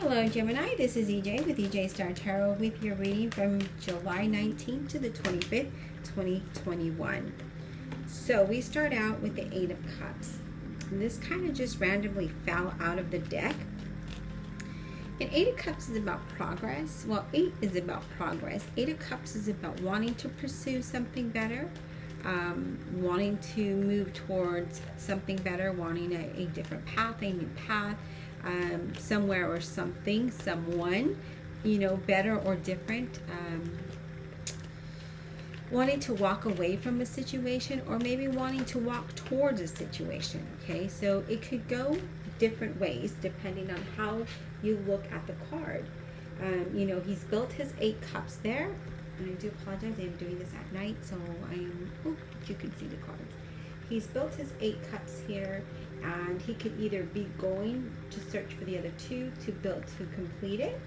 Hello Gemini, this is EJ with EJ Star Tarot with your reading from July 19th to the 25th, 2021. So we start out with the Eight of Cups. And this kind of just randomly fell out of the deck. And Eight of Cups is about progress. Well, 8 is about progress. Eight of Cups is about wanting to pursue something better, wanting to move towards something better, wanting a different path, a new path. Somewhere or something, someone, better or different, wanting to walk away from a situation or maybe wanting to walk towards a situation, okay? So it could go different ways depending on how you look at the card. He's built his 8 cups there, and I do apologize, I'm doing this at night, so you can see the cards. He's built his 8 cups here, and he could either be going to search for the other 2 to complete it,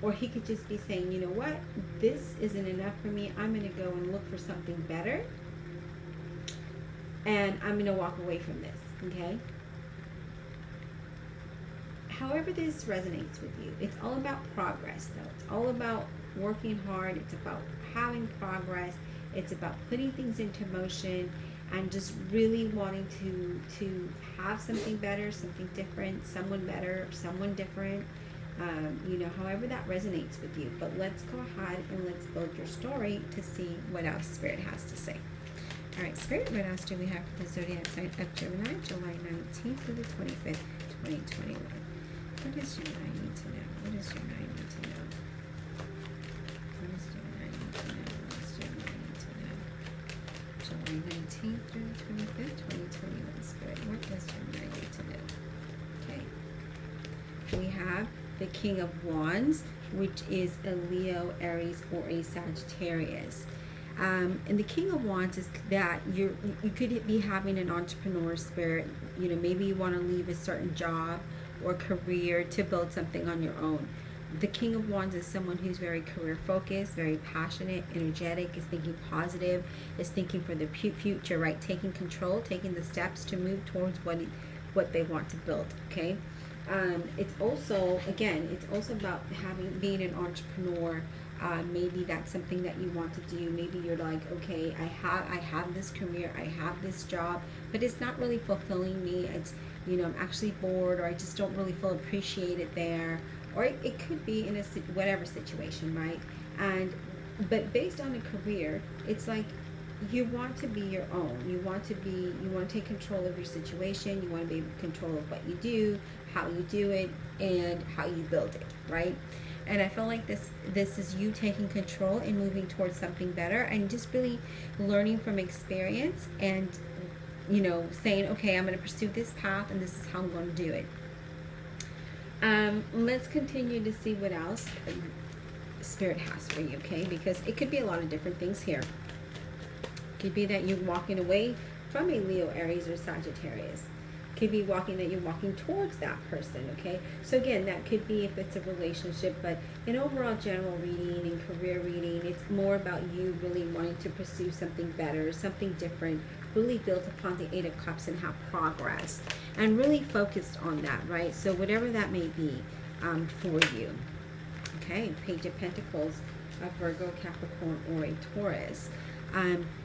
or he could just be saying, you know what, this isn't enough for me, I'm going to go and look for something better, and I'm going to walk away from this, okay? However this resonates with you, it's all about progress though. It's all about working hard, it's about having progress, it's about putting things into motion, and just really wanting to have something better, something different, someone better, someone different, however that resonates with you. But let's go ahead and let's build your story to see what else Spirit has to say. All right, Spirit, what else do we have for the zodiac sign of Gemini, July 19th to the 25th, 2021? What does Gemini need to know? What does Gemini need to know? What does Gemini need to know? What does Gemini need to know? July 19th through the 25th, 2021, Spirit. What does Gemini need to know? Okay. We have the King of Wands, which is a Leo, Aries, or a Sagittarius. And the King of Wands is that you could be having an entrepreneur spirit. Maybe you want to leave a certain job or career to build something on your own. The King of Wands is someone who's very career focused, very passionate, energetic, is thinking positive, is thinking for the future, right? Taking control, taking the steps to move towards what they want to build, okay? It's also about being an entrepreneur. Maybe that's something that you want to do. Maybe you're like, okay, I have this career, I have this job, but it's not really fulfilling me. It's, I'm actually bored, or I just don't really feel appreciated there. Or it could be in whatever situation, right? But based on a career, it's like you want to be your own. You want to take control of your situation. You want to be in control of what you do, how you do it, and how you build it, right? And I feel like this is you taking control and moving towards something better, and just really learning from experience and, saying, okay, I'm going to pursue this path, and this is how I'm going to do it. Let's continue to see what else Spirit has for you, okay? Because it could be a lot of different things here. It could be that you're walking away from a Leo, Aries, or Sagittarius. It could be that you're walking towards that person, okay? So again, that could be if it's a relationship, but in overall general reading and career reading, it's more about you really wanting to pursue something better, something different, really built upon the 8 of Cups and have progress, and really focused on that, right? So whatever that may be for you. Okay, Page of Pentacles, a Virgo, Capricorn, or a Taurus.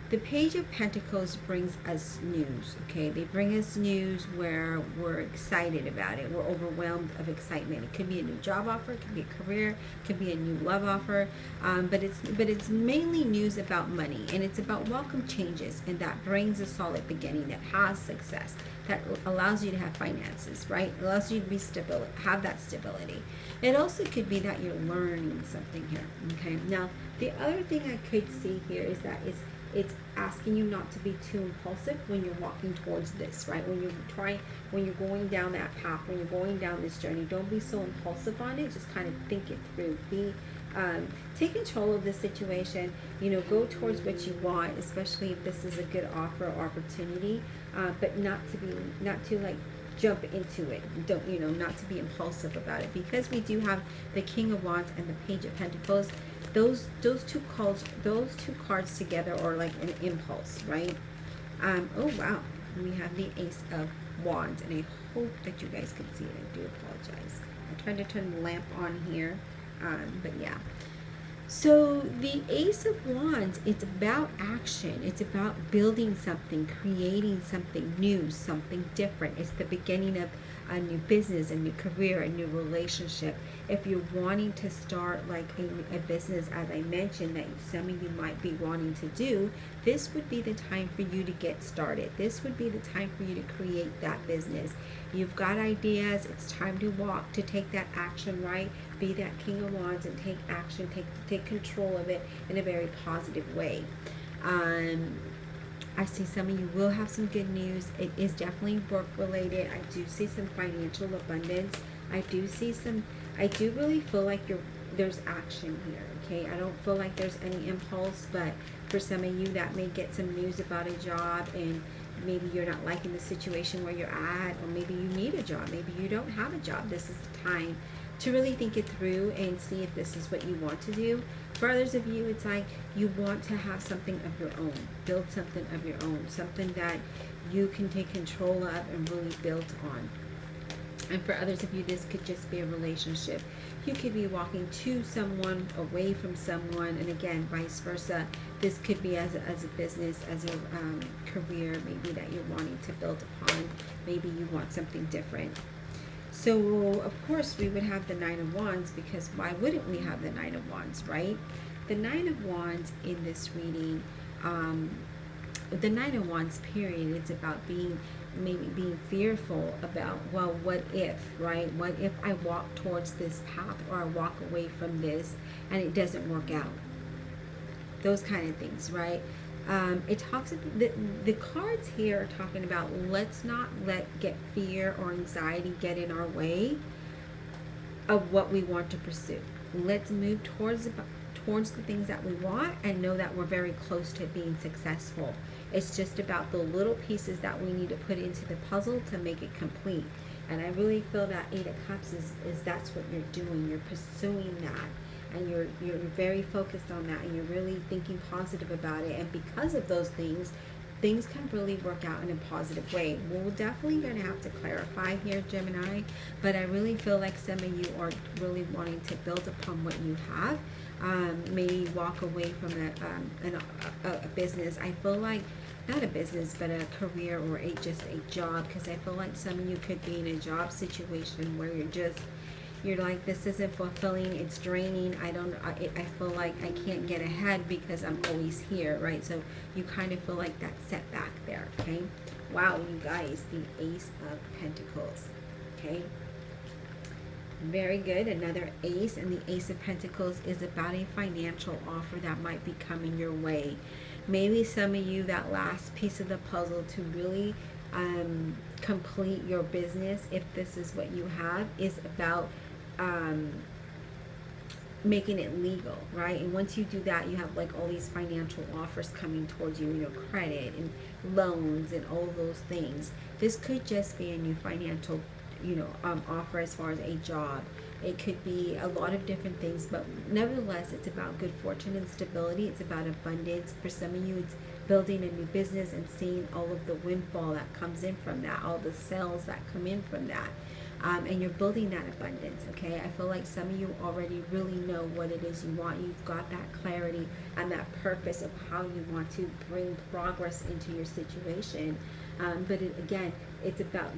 The Page of Pentacles brings us news, okay? They bring us news where we're excited about it. We're overwhelmed of excitement. It could be a new job offer, it could be a career, it could be a new love offer, but it's mainly news about money, and it's about welcome changes, and that brings a solid beginning, that has success, that allows you to have finances, right? It allows you to be stable, have that stability. It also could be that you're learning something here, okay? Now, the other thing I could see here is that it's asking you not to be too impulsive when you're walking towards this, right? When you're going down that path, when you're going down this journey, don't be so impulsive on it. Just kind of think it through. Take control of the situation. Go towards what you want, especially if this is a good offer or opportunity, but not to like jump into it. Don't, not to be impulsive about it, because we do have the King of Wands and the Page of Pentacles. Those two cards together are like an impulse, right? Oh wow, we have the Ace of Wands, and I hope that you guys can see it. I do apologize. I'm trying to turn the lamp on here, but yeah. So the Ace of Wands, it's about action. It's about building something, creating something new, something different. It's the beginning of a new business, a new career, a new relationship. If you're wanting to start like a business, as I mentioned, that some of you might be wanting to do, this would be the time for you to get started. This would be the time for you to create that business. You've got ideas. It's time to take that action, right? Be that King of Wands and take action, take control of it in a very positive way. I see some of you will have some good news. It is definitely work related. I do see some financial abundance. I do really feel like there's action here, okay? I don't feel like there's any impulse, but for some of you that may get some news about a job, and maybe you're not liking the situation where you're at, or maybe you need a job. Maybe you don't have a job. This is the time to really think it through and see if this is what you want to do. For others of you, it's like you want to have something of your own, build something of your own, something that you can take control of and really build on. And for others of you, this could just be a relationship. You could be walking to someone, away from someone, and again, vice versa. This could be as a business, as a career, maybe that you're wanting to build upon. Maybe you want something different. So, of course, we would have the Nine of Wands, because why wouldn't we have the Nine of Wands, right? The Nine of Wands in this reading, the Nine of Wands period, it's about maybe being fearful about, well, what if, right? What if I walk towards this path, or I walk away from this and it doesn't work out? Those kind of things, right? It talks about the cards here are talking about, let's not get fear or anxiety get in our way of what we want to pursue. Let's move towards the things that we want, and know that we're very close to being successful. It's just about the little pieces that we need to put into the puzzle to make it complete. And I really feel that Eight of Cups is that's what you're doing. You're pursuing that. And you're very focused on that, and you're really thinking positive about it. And because of those things can really work out in a positive way. We're definitely going to have to clarify here, Gemini, but I really feel like some of you are really wanting to build upon what you have. Maybe walk away from a business. I feel like, not a business, but a career, or just a job, because I feel like some of you could be in a job situation where you're like, this isn't fulfilling, it's draining, I feel like I can't get ahead because I'm always here, right? So you kind of feel like that setback there, okay? Wow, you guys, the Ace of Pentacles, okay? Very good, another ace, and the Ace of Pentacles is about a financial offer that might be coming your way. Maybe some of you, that last piece of the puzzle to really complete your business, if this is what you have, is about making it legal, right? And once you do that, you have like all these financial offers coming towards you, credit and loans and all those things. This could just be a new financial, offer as far as a job. It could be a lot of different things, but nevertheless, it's about good fortune and stability. It's about abundance. For some of you, it's building a new business and seeing all of the windfall that comes in from that, all the sales that come in from that. And you're building that abundance, okay? I feel like some of you already really know what it is you want. You've got that clarity and that purpose of how you want to bring progress into your situation. But again, it's about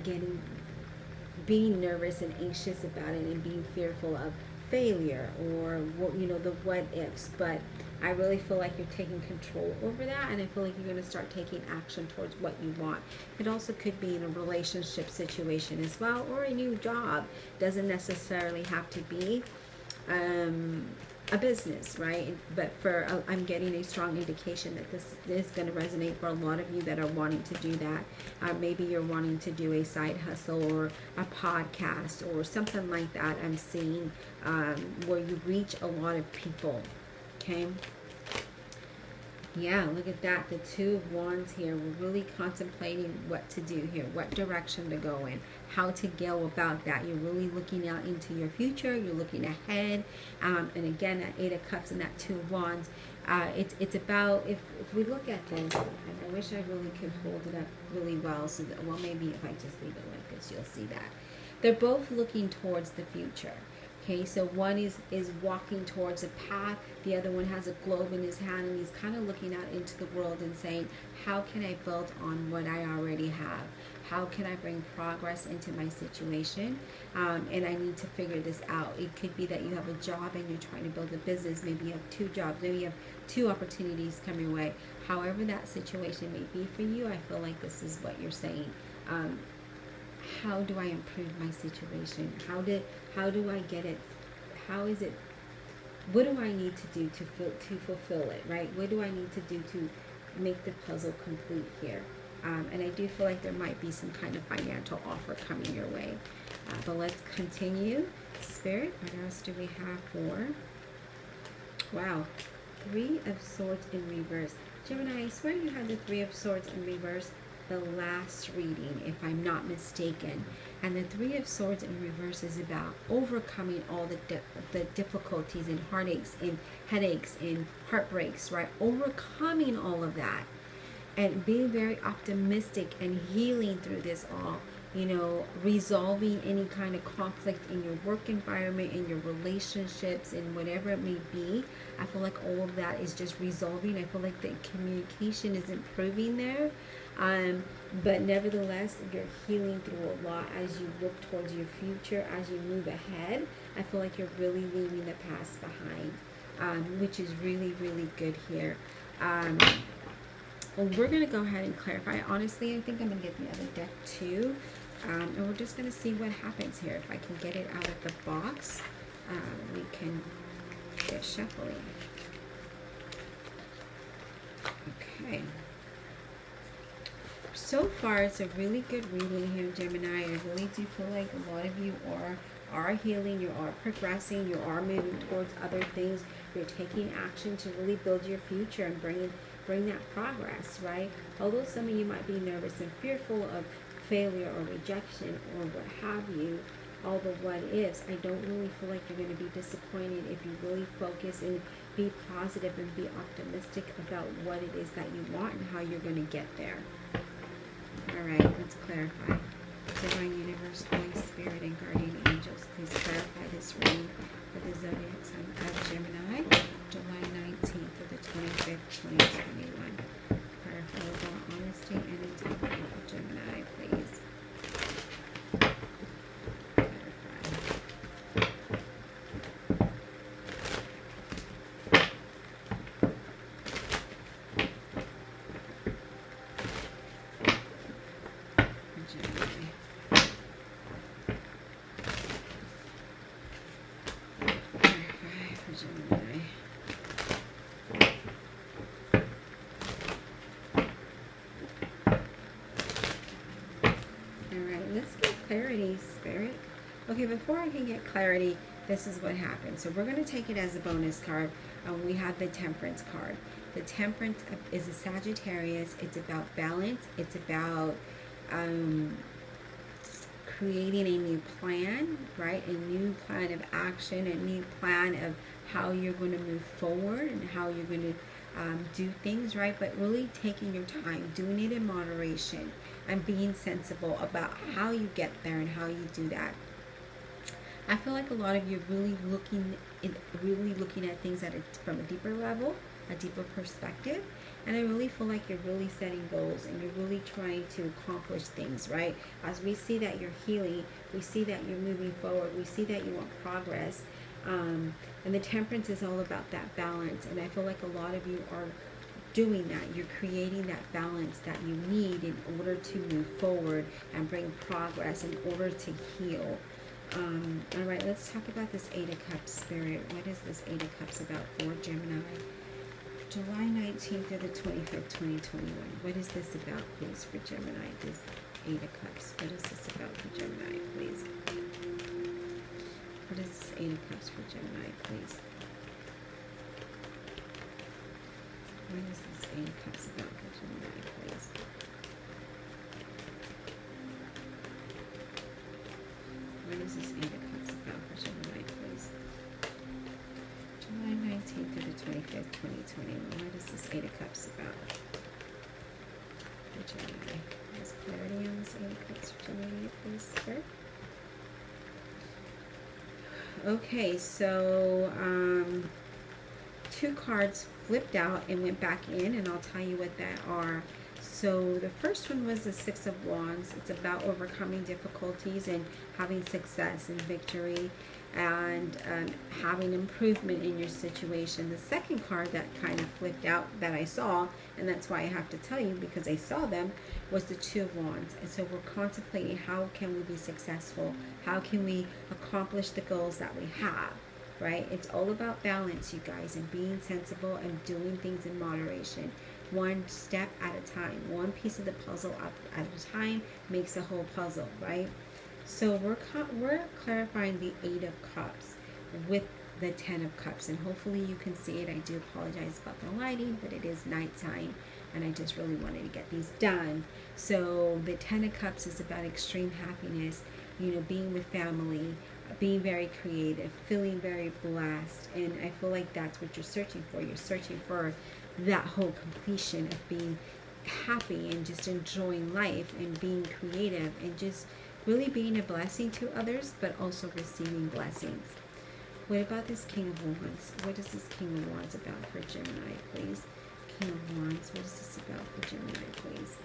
being nervous and anxious about it, and being fearful of failure, or the what ifs. But I really feel like you're taking control over that, and I feel like you're going to start taking action towards what you want. It also could be in a relationship situation as well, or a new job. Doesn't necessarily have to be a business, right? But I'm getting a strong indication that this is going to resonate for a lot of you that are wanting to do that. Maybe you're wanting to do a side hustle, or a podcast, or something like that. I'm seeing where you reach a lot of people. Okay. Yeah, look at that. The Two of Wands here. We're really contemplating what to do here, what direction to go in, how to go about that. You're really looking out into your future. You're looking ahead. And again, that Eight of Cups and that Two of Wands, It's about, if we look at this, and I wish I really could hold it up really well, so that, well, maybe if I just leave it like this, you'll see that they're both looking towards the future. Okay, so one is walking towards a path, the other one has a globe in his hand, and he's kind of looking out into the world and saying, how can I build on what I already have? How can I bring progress into my situation? And I need to figure this out. It could be that you have a job and you're trying to build a business. Maybe you have two jobs. Maybe you have two opportunities coming your way. However that situation may be for you, I feel like this is what you're saying. How do I improve my situation? How do I get it? How is it? What do I need to do to fulfill it, right? What do I need to do to make the puzzle complete here? And I do feel like there might be some kind of financial offer coming your way. But let's continue. Spirit, what else do we have for? Wow, 3 of Swords in reverse. Gemini, I swear you had the 3 of Swords in reverse the last reading, if I'm not mistaken. And the 3 of Swords in reverse is about overcoming all the difficulties and heartaches and headaches and heartbreaks, right? Overcoming all of that and being very optimistic and healing through this all. You know, resolving any kind of conflict in your work environment, in your relationships, in whatever it may be. I feel like all of that is just resolving. I feel like the communication is improving there. But nevertheless, you're healing through a lot as you look towards your future, as you move ahead. I feel like you're really leaving the past behind, which is really, really good here. Well, we're going to go ahead and clarify. Honestly, I think I'm going to get the other deck too. And we're just going to see what happens here. If I can get it out of the box, we can get shuffling. Okay. So far, it's a really good reading here, Gemini. I really do feel like a lot of you are healing, you are progressing, you are moving towards other things. You're taking action to really build your future and bring that progress, right? Although some of you might be nervous and fearful of failure or rejection or what have you, all the what ifs, I don't really feel like you're going to be disappointed if you really focus and be positive and be optimistic about what it is that you want and how you're going to get there. All right, let's clarify. Divine Universe, Holy Spirit, and Guardian Angels, please clarify this reading for the zodiac sign of Gemini, July 19th to the 25th, 2021. Clarify with all honesty and integrity for Gemini, please. Clarity, Spirit. Okay, before I can get clarity, this is what happened. So we're going to take it as a bonus card. We have the Temperance card. The Temperance is a Sagittarius. It's about balance. It's about creating a new plan, right? A new plan of action, a new plan of how you're going to move forward and how you're going to do things, right? But really taking your time, doing it in moderation, and being sensible about how you get there and how you do that. I feel like a lot of you are really looking at things from a deeper level, a deeper perspective. And I really feel like you're really setting goals and you're really trying to accomplish things, right? As we see that you're healing, we see that you're moving forward, we see that you want progress. And the Temperance is all about that balance. And I feel like a lot of you are doing that. You're creating that balance that you need in order to move forward and bring progress, in order to heal. All right, let's talk about this 8 of Cups, Spirit. What is this 8 of Cups about for Gemini? July 19th to the 25th, 2021. What is this about, please, for Gemini? This 8 of Cups. What is this about for Gemini, please? What is this 8 of Cups for Gemini, please? What is this 8 of Cups about for Gemini, please? What is this 8 of Cups about for Gemini, please? July 19th to the 25th, 25th, 2021. What is this Eight of Cups about? For Gemini. There's clarity on this Eight of Cups for Gemini, please, sir. Okay, so two cards flipped out and went back in, and I'll tell you what that are. So the first one was the Six of Wands. It's about overcoming difficulties and having success and victory, and having improvement in your situation. The second card that kind of flipped out that I saw, and that's why I have to tell you because I saw them, was the Two of Wands. And so we're contemplating, how can we be successful? How can we accomplish the goals that we have, right? It's all about balance, you guys, and being sensible and doing things in moderation. One step at a time, one piece of the puzzle at a time makes the whole puzzle, right? So we're clarifying the Eight of Cups with the Ten of Cups, and hopefully you can see it. I do apologize about the lighting, but it is nighttime, and I just really wanted to get these done. So the Ten of Cups is about extreme happiness, you know, being with family, being very creative, feeling very blessed, and I feel like that's what you're searching for. You're searching for that whole completion of being happy and just enjoying life and being creative and just really being a blessing to others, but also receiving blessings. What about this King of Wands? What is this King of Wands about for Gemini, please? King of Wands, what is this about for Gemini, please?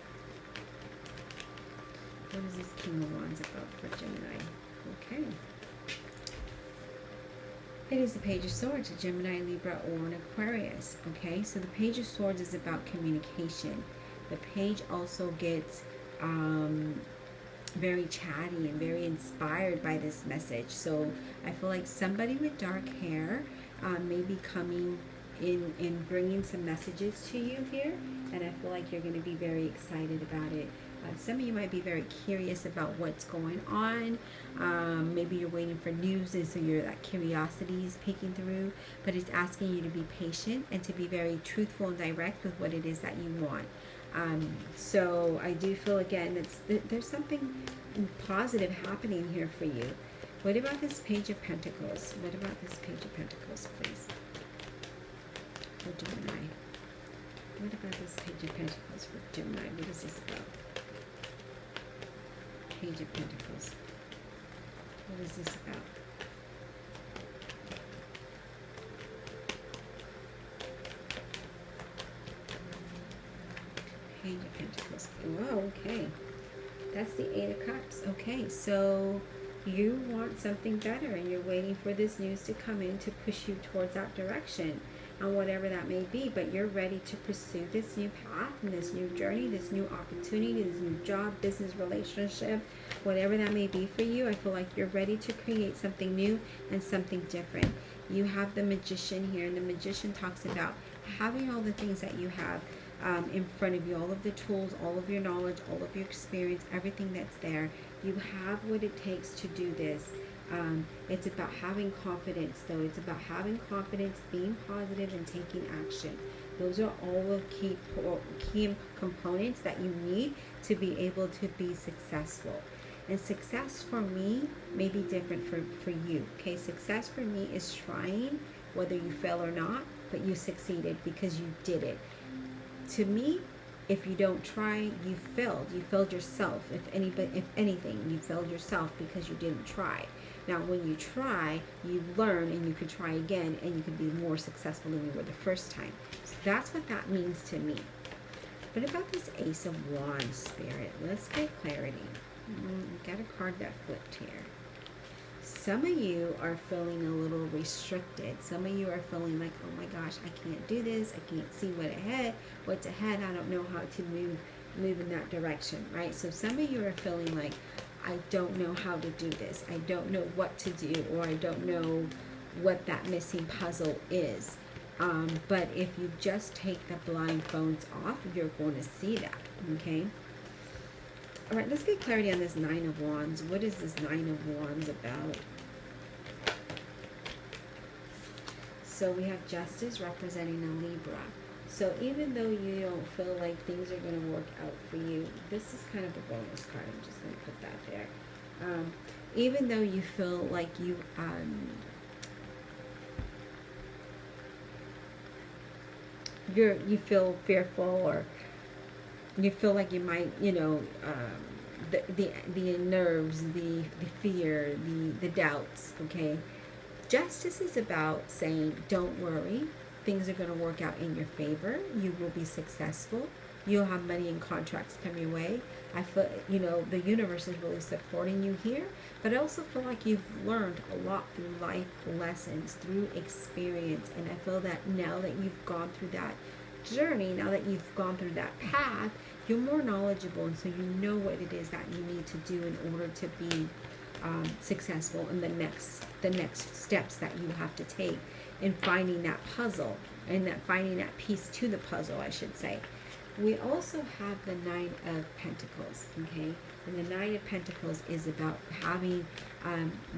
What is this King of Wands about for Gemini? Okay. It is the Page of Swords, a Gemini, Libra, or an Aquarius. Okay, so the Page of Swords is about communication. The page also gets very chatty and very inspired by this message. So I feel like somebody with dark hair may be coming in and bringing some messages to you here, and I feel like you're going to be very excited about it. Some of you might be very curious about what's going on. Maybe you're waiting for news, and so that curiosity is peeking through, but it's asking you to be patient and to be very truthful and direct with what it is that you want. So I do feel, again, there's something positive happening here for you. What about this Page of Pentacles? What about this Page of Pentacles, please? For Gemini. What about this Page of Pentacles for Gemini? What is this about? Page of Pentacles. What is this about? Page of Pentacles. Whoa, okay. That's the Eight of Cups. Okay, so you want something better, and you're waiting for this news to come in to push you towards that direction, and whatever that may be, but you're ready to pursue this new path and this new journey, this new opportunity, this new job, business, relationship, whatever that may be for you. I feel like you're ready to create something new and something different. You have the Magician here, and the Magician talks about having all the things that you have in front of you, all of the tools, all of your knowledge, all of your experience, everything that's there. You have what it takes to do this. It's about having confidence, though. It's about having confidence, being positive, and taking action. Those are all of key components that you need to be able to be successful. And success for me may be different for you. Okay, success for me is trying, whether you fail or not, but you succeeded because you did it. To me, if you don't try, you failed. You failed yourself. If anything, you failed yourself because you didn't try. Now, when you try, you learn, and you can try again, and you can be more successful than you were the first time. So that's what that means to me. What about this Ace of Wands, Spirit? Let's get clarity. Got a card that flipped here. Some of you are feeling a little restricted. Some of you are feeling like, oh my gosh, I can't do this. I can't see what's ahead. I don't know how to move in that direction, right? So some of you are feeling like, I don't know how to do this. I don't know what to do, or I don't know what that missing puzzle is. But if you just take the blindfolds off, you're going to see that, okay? All right, let's get clarity on this Nine of Wands. What is this Nine of Wands about? So we have Justice representing a Libra. So even though you don't feel like things are going to work out for you, this is kind of a bonus card. I'm just going to put that there. Even though you feel like you you feel fearful, or you feel like you might, the nerves, the fear, the doubts. Okay, justice is about saying, don't worry, things are going to work out in your favor. You will be successful. You'll have money and contracts come your way. I feel, the universe is really supporting you here, but I also feel like you've learned a lot through life lessons, through experience, and I feel that now that you've gone through that journey, now that you've gone through that path, you're more knowledgeable, and so you know what it is that you need to do in order to be successful in the next steps that you have to take in finding that puzzle, and that finding that piece to the puzzle, I should say. We also have the Nine of Pentacles, okay? And the Nine of Pentacles is about having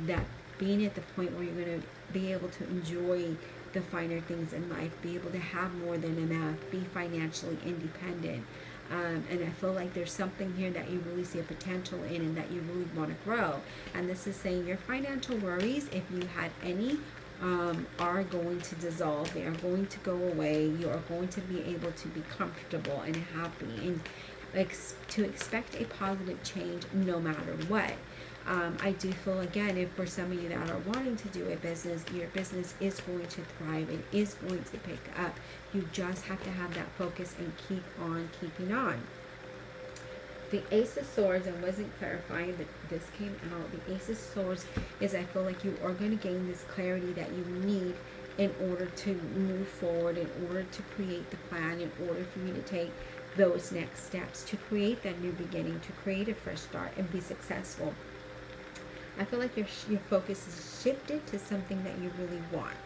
that, being at the point where you're going to be able to enjoy the finer things in life, be able to have more than enough, be financially independent. And I feel like there's something here that you really see a potential in and that you really want to grow. And this is saying your financial worries, if you had any, are going to dissolve. They are going to go away. You are going to be able to be comfortable and happy, and to expect a positive change no matter what. I do feel, again, if for some of you that are wanting to do a business, your business is going to thrive. It is going to pick up. You just have to have that focus and keep on keeping on. The Ace of Swords, I wasn't clarifying, but this came out. The Ace of Swords is, I feel like you are going to gain this clarity that you need in order to move forward, in order to create the plan, in order for you to take those next steps, to create that new beginning, to create a fresh start and be successful. I feel like your focus is shifted to something that you really want.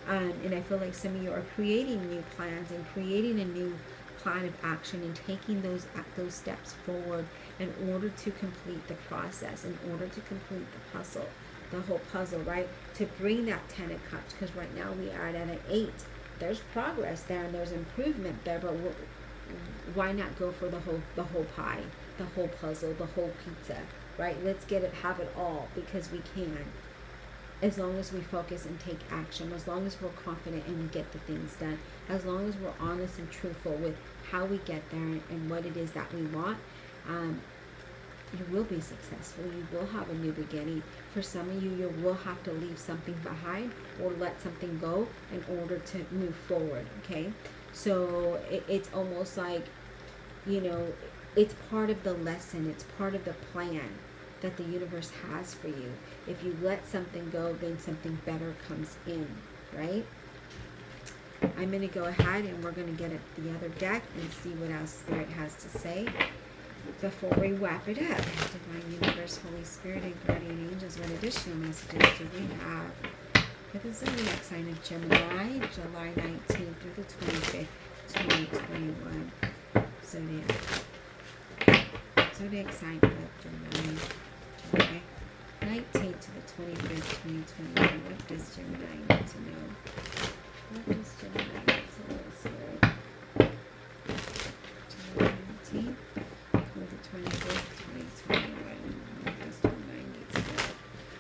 And I feel like some of you are creating new plans and creating a new plan of action and taking those steps forward in order to complete the process, in order to complete the whole puzzle, right? To bring that 10 of Cups, because right now we are at an 8. There's progress there and there's improvement there, but why not go for the whole pie, the whole puzzle, the whole pizza, right? Let's have it all, because we can. As long as we focus and take action, as long as we're confident and we get the things done, as long as we're honest and truthful with how we get there and what it is that we want, you will be successful. You will have a new beginning. For some of you, you will have to leave something behind or let something go in order to move forward, okay? So it's almost like, it's part of the lesson. It's part of the plan that the universe has for you. If you let something go, then something better comes in, right? I'm going to go ahead and we're going to get at the other deck and see what else Spirit has to say before we wrap it up. Divine Universe, Holy Spirit, and Guardian Angels, what additional messages do we have for the zodiac sign of Gemini, July 19th through the 25th, 2021? Zodiac sign of Gemini, July 19th to the 25th, 2021. What does Gemini need to know? What does Gemini need to know, Spirit? July 19th to the 25th, 2021. What does Gemini need to know? What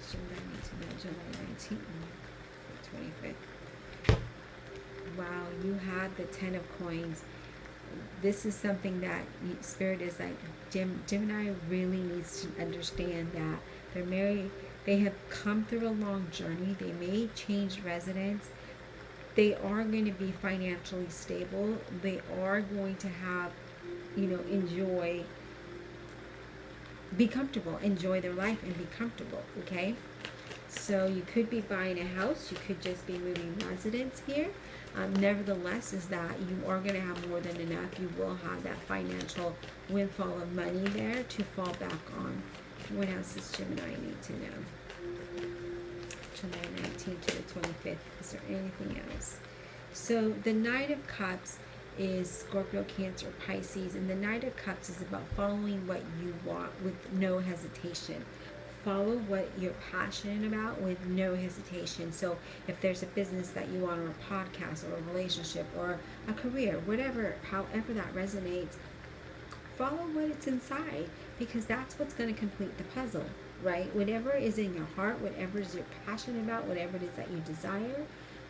does Gemini need to know? July 19th to the 25th. Wow, you had the 10 of Coins. This is something that Spirit is like, Gemini really needs to understand that they're married. They have come through a long journey. They may change residence. They are going to be financially stable. They are going to have, be comfortable, enjoy their life and be comfortable, okay? So you could be buying a house. You could just be moving residence here. Nevertheless, is that you are going to have more than enough. You will have that financial windfall of money there to fall back on. What else does Gemini need to know? July 19th to the 25th. Is there anything else? So the Knight of Cups is Scorpio, Cancer, Pisces. And the Knight of Cups is about following what you want with no hesitation. Follow what you're passionate about with no hesitation. So if there's a business that you want, or a podcast, or a relationship, or a career, whatever, however that resonates, follow what's inside, because that's what's going to complete the puzzle, right? Whatever is in your heart, whatever is you're passionate about, whatever it is that you desire,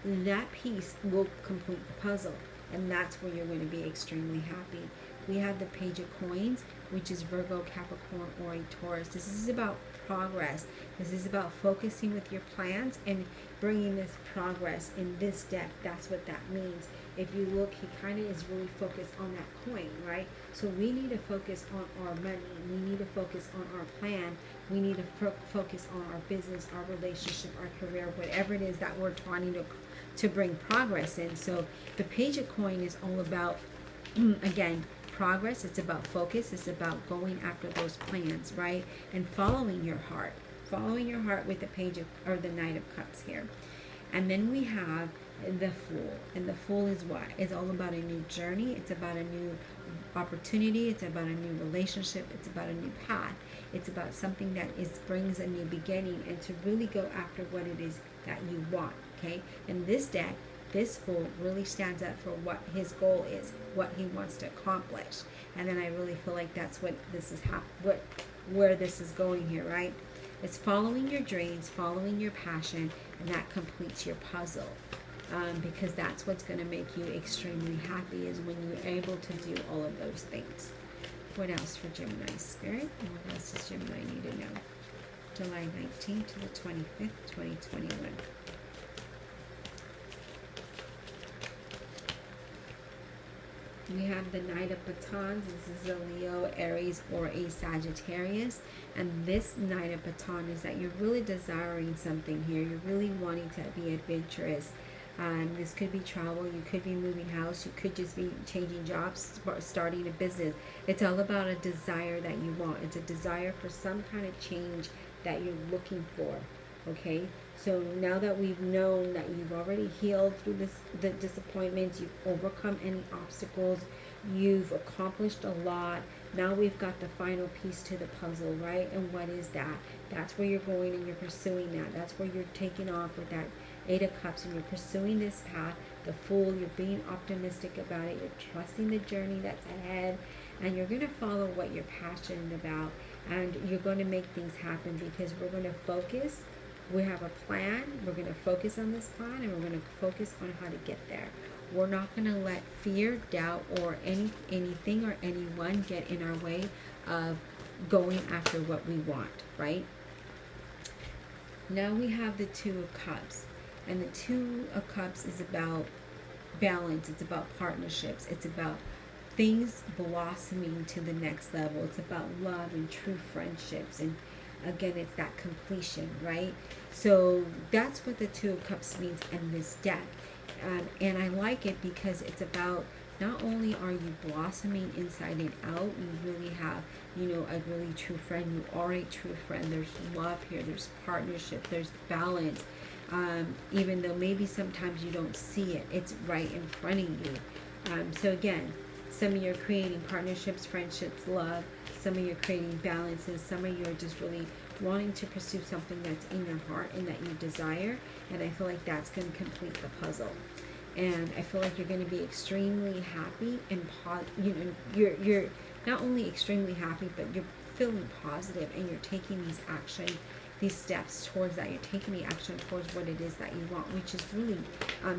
that piece will complete the puzzle. And that's where you're going to be extremely happy. We have the Page of Coins, which is Virgo, Capricorn, or a Taurus. This is about progress. This is about focusing with your plans and bringing this progress in this deck. That's what that means. If you look, he kind of is really focused on that coin, right? So we need to focus on our money. We need to focus on our plan. We need to focus on our business, our relationship, our career, whatever it is that we're trying to bring progress in. So the Page of Coin is all about, again, progress. It's about focus. It's about going after those plans, right? And following your heart. Following your heart with the Page of, or the Knight of Cups here. And then we have the Fool. And the Fool is what? It's all about a new journey. It's about a new opportunity. It's about a new relationship. It's about a new path. It's about something that brings a new beginning, and to really go after what it is that you want, okay? And this deck, this Fool really stands up for what his goal is, what he wants to accomplish. And then I really feel like that's what this is, where this is going here, right? It's following your dreams, following your passion, and that completes your puzzle. Because that's what's going to make you extremely happy, is when you're able to do all of those things. What else for Gemini Spirit? And what else does Gemini need to know? July 19th to the 25th, 2021. We have the Knight of Batons. This is a Leo, Aries, or a Sagittarius. And this Knight of Baton is that you're really desiring something here. You're really wanting to be adventurous. This could be travel. You could be moving house. You could just be changing jobs, starting a business. It's all about a desire that you want. It's a desire for some kind of change that you're looking for. Okay, so now that we've known that you've already healed through the disappointments, you've overcome any obstacles, you've accomplished a lot. Now we've got the final piece to the puzzle, right? And what is that? That's where you're going and you're pursuing that. That's where you're taking off with that Eight of Cups, and you're pursuing this path. The Fool, you're being optimistic about it. You're trusting the journey that's ahead, and you're going to follow what you're passionate about, and you're going to make things happen, because we're going to focus. We have a plan. We're going to focus on this plan, and we're going to focus on how to get there. We're not going to let fear, doubt, or anything or anyone get in our way of going after what we want, right? Now we have the Two of Cups. And the Two of Cups is about balance. It's about partnerships. It's about things blossoming to the next level. It's about love and true friendships. And again, it's that completion, right? So that's what the Two of Cups means in this deck. And I like it because it's about, not only are you blossoming inside and out, you really have, you know, a really true friend. You are a true friend. There's love here. There's partnership. There's balance. Even though maybe sometimes you don't see it, it's right in front of you. So again, some of you are creating partnerships, friendships, love. Some of you are creating balances. Some of you are just really wanting to pursue something that's in your heart and that you desire. And I feel like that's going to complete the puzzle. And I feel like you're going to be extremely happy and you're not only extremely happy, but you're feeling positive, and you're taking these steps towards that. You're taking the action towards what it is that you want, which is really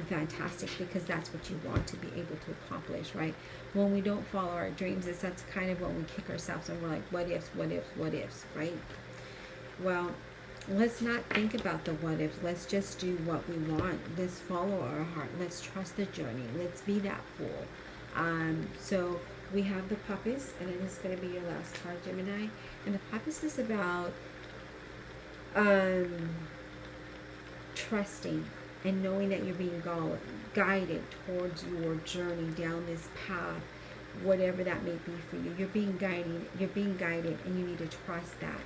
fantastic, because that's what you want to be able to accomplish, right? When we don't follow our dreams, that's kind of when we kick ourselves and we're like, what ifs, what ifs, what ifs, right? Well, let's not think about the what ifs. Let's just do what we want. Let's follow our heart. Let's trust the journey. Let's be that fool. So we have the Puppets, and it is going to be your last card, Gemini. And the Puppets is about trusting and knowing that you're being guided towards your journey down this path, whatever that may be for you. You're being guided, and you need to trust that.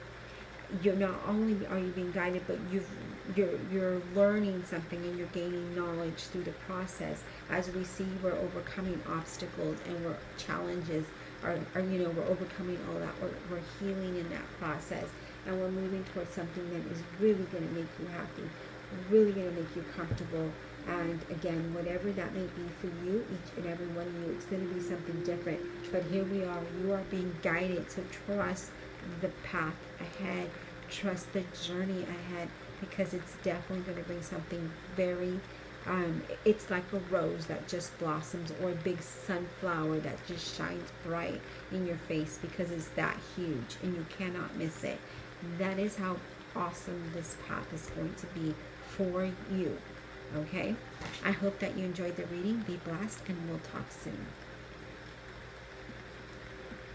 You're not only are you being guided, but you're learning something, and you're gaining knowledge through the process. As we see, we're overcoming obstacles, and we're challenges, we're overcoming all that. We're healing in that process. And we're moving towards something that is really going to make you happy, really going to make you comfortable, And again, whatever that may be for you, each and every one of you, it's going to be something different. But here we are. You are being guided. So trust the path ahead. Trust the journey ahead, because it's definitely going to bring something very, it's like a rose that just blossoms, or a big sunflower that just shines bright in your face, because it's that huge and you cannot miss it. That is how awesome this path is going to be for you. Okay, I hope that you enjoyed the reading. Be blessed, and we'll talk soon.